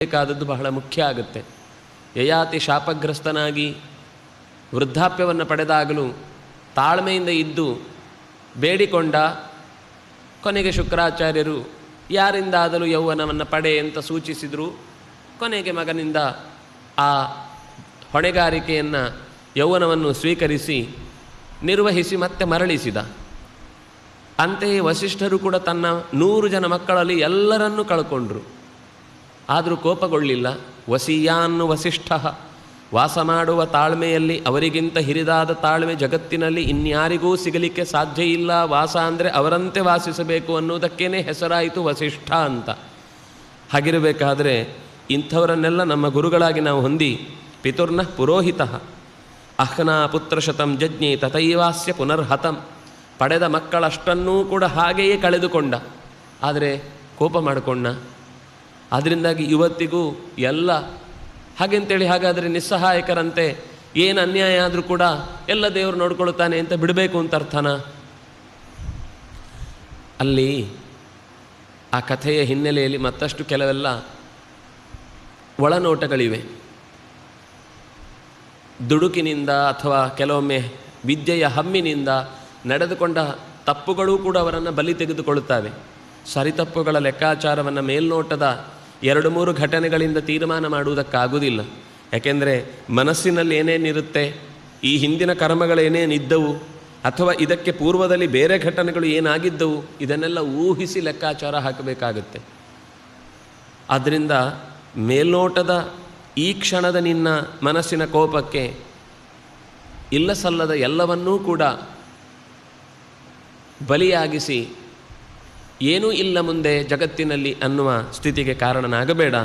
ಬೇಕಾದದ್ದು ಬಹಳ ಮುಖ್ಯ ಆಗುತ್ತೆ. ಯಯಾತಿ ಶಾಪಗ್ರಸ್ತನಾಗಿ ವೃದ್ಧಾಪ್ಯವನ್ನು ಪಡೆದಾಗಲೂ ತಾಳ್ಮೆಯಿಂದ ಇದ್ದು ಬೇಡಿಕೊಂಡ. ಕೊನೆಗೆ ಶುಕ್ರಾಚಾರ್ಯರು ಯಾರಿಂದಾದರೂ ಯೌವನವನ್ನು ಪಡೆ ಅಂತ ಸೂಚಿಸಿದರು. ಕೊನೆಗೆ ಮಗನಿಂದ ಆ ಹೊಣೆಗಾರಿಕೆಯನ್ನು ಯೌವನವನ್ನು ಸ್ವೀಕರಿಸಿ ನಿರ್ವಹಿಸಿ ಮತ್ತೆ ಮರಳಿಸಿದ. ಅಂತೆಯೇ ವಸಿಷ್ಠರು ಕೂಡ ತನ್ನ 100 ಜನ ಮಕ್ಕಳಲ್ಲಿ ಎಲ್ಲರನ್ನೂ ಕಳ್ಕೊಂಡ್ರು. ಆದರೂ ಕೋಪಗೊಳ್ಳಿಲ್ಲ. ವಸೀಯಾನ್ನು ವಸಿಷ್ಠ, ವಾಸ ಮಾಡುವ ತಾಳ್ಮೆಯಲ್ಲಿ ಅವರಿಗಿಂತ ಹಿರಿದಾದ ತಾಳ್ಮೆ ಜಗತ್ತಿನಲ್ಲಿ ಇನ್ಯಾರಿಗೂ ಸಿಗಲಿಕ್ಕೆ ಸಾಧ್ಯ ಇಲ್ಲ. ವಾಸ ಅಂದರೆ ಅವರಂತೆ ವಾಸಿಸಬೇಕು ಅನ್ನೋದಕ್ಕೇ ಹೆಸರಾಯಿತು ವಸಿಷ್ಠ ಅಂತ. ಹಾಗಿರಬೇಕಾದ್ರೆ ಇಂಥವರನ್ನೆಲ್ಲ ನಮ್ಮ ಗುರುಗಳಾಗಿ ನಾವು ಹೊಂದಿ ಪಿತುರ್ನ ಪುರೋಹಿತ ಅಹ್ನಾ ಪುತ್ರಶತಂ ಜಜ್ಞೆ ತಥೈವಾಸ್ಯ ಪುನರ್ಹತಂ, ಪಡೆದ ಮಕ್ಕಳಷ್ಟನ್ನೂ ಕೂಡ ಹಾಗೆಯೇ ಕಳೆದುಕೊಂಡ. ಆದರೆ ಕೋಪ ಮಾಡಿಕೊಂಡ. ಅದರಿಂದಾಗಿ ಇವತ್ತಿಗೂ ಎಲ್ಲ ಹಾಗೆಂತೇಳಿ ಹಾಗಾದರೆ ನಿಸ್ಸಹಾಯಕರಂತೆ ಏನು ಅನ್ಯಾಯ ಆದರೂ ಕೂಡ ಎಲ್ಲ ದೇವರು ನೋಡ್ಕೊಳ್ತಾನೆ ಅಂತ ಬಿಡಬೇಕು ಅಂತ ಅರ್ಥನ? ಅಲ್ಲಿ ಆ ಕಥೆಯ ಹಿನ್ನೆಲೆಯಲ್ಲಿ ಮತ್ತಷ್ಟು ಕೆಲವೆಲ್ಲ ಒಳನೋಟಗಳಿವೆ. ದುಡುಕಿನಿಂದ ಅಥವಾ ಕೆಲವೊಮ್ಮೆ ವಿದ್ಯೆಯ ಹಮ್ಮಿನಿಂದ ನಡೆದುಕೊಂಡ ತಪ್ಪುಗಳೂ ಕೂಡ ಅವರನ್ನು ಬಲಿ ತೆಗೆದುಕೊಳ್ಳುತ್ತವೆ. ಸರಿತಪ್ಪುಗಳ ಲೆಕ್ಕಾಚಾರವನ್ನು ಮೇಲ್ನೋಟದ 2-3 ಘಟನೆಗಳಿಂದ ತೀರ್ಮಾನ ಮಾಡುವುದಕ್ಕಾಗುವುದಿಲ್ಲ. ಯಾಕೆಂದರೆ ಮನಸ್ಸಿನಲ್ಲಿ ಏನೇನಿರುತ್ತೆ, ಈ ಹಿಂದಿನ ಕರ್ಮಗಳೇನೇನಿದ್ದವು ಅಥವಾ ಇದಕ್ಕೆ ಪೂರ್ವದಲ್ಲಿ ಬೇರೆ ಘಟನೆಗಳು ಏನಾಗಿದ್ದವು, ಇದನ್ನೆಲ್ಲ ಊಹಿಸಿ ಲೆಕ್ಕಾಚಾರ ಹಾಕಬೇಕಾಗುತ್ತೆ. ಆದ್ದರಿಂದ ಮೇಲ್ನೋಟದ ಈ ಕ್ಷಣದ ನಿನ್ನ ಮನಸ್ಸಿನ ಕೋಪಕ್ಕೆ ಇಲ್ಲ ಸಲ್ಲದ ಎಲ್ಲವನ್ನೂ ಕೂಡ ಬಲಿಯಾಗಿಸಿ ಏನೂ ಇಲ್ಲ ಮುಂದೆ ಜಗತ್ತಿನಲ್ಲಿ ಅನ್ನುವ ಸ್ಥಿತಿಗೆ ಕಾರಣನಾಗಬೇಡ.